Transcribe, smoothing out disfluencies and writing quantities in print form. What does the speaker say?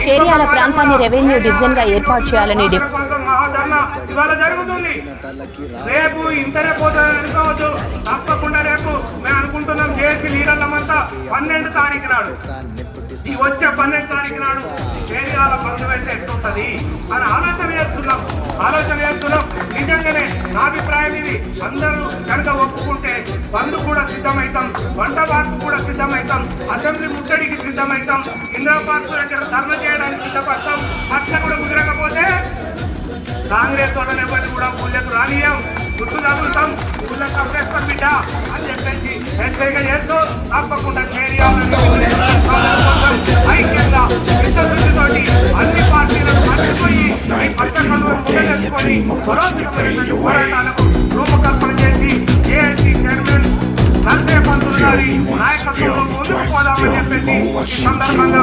చేర్యాల ప్రాంతాన్ని revenue division గా ఏర్పాటు చేయాలని ఇవాళ జరుగుతుంది. రేపు ఇంతనే పోతుంది అనుకోవచ్చు. తప్పకుండా రేపు మేము అనుకుంటున్నాం జేఏసీ లీడర్లమంతా 12 తారీఖు నాడు, ఈ వచ్చే 12 తారీఖు నాడు చేర్యాల బంధు వెళ్తే ఎట్లుంటది అని ఆలోచన చేస్తున్నాం. నిజంగానే నా అభిప్రాయం ఇది. అందరూ కనుక ఒప్పుకుంటే బంధు కూడా సిద్ధమవుతాం, వంట బాక్స్ కూడా సిద్ధమవుతాం, అసెంబ్లీ ముట్టడికి సిద్ధమవుతాం, ఇందిరా పార్క్ దగ్గర ధర్మ చేయడానికి సిద్ధపడతాం. అట్లా కూడా కుదరకపోతే కాంగ్రెస్ వాళ్ళని ఎవరిని కూడా ఊళ్ళకు రానియం, గుర్తు తగులుతాం, ఊళ్ళకి అప్పేస్తాం బిడ్డ అని చెప్పేసి హెచ్చరిక చేస్తూ తప్పకుండా చేయాలని ఐక్యంగా చిత్తశుద్ధితోటి అన్ని పార్టీలను మర్చిపోయి పోరాటాలకు రూపకల్పన చేసి జేఏసీ చైర్మన్ నర్సే పంతులు గారి నాయకత్వంలో ముందుకు పోదామని చెప్పేసి ఈ సందర్భంగా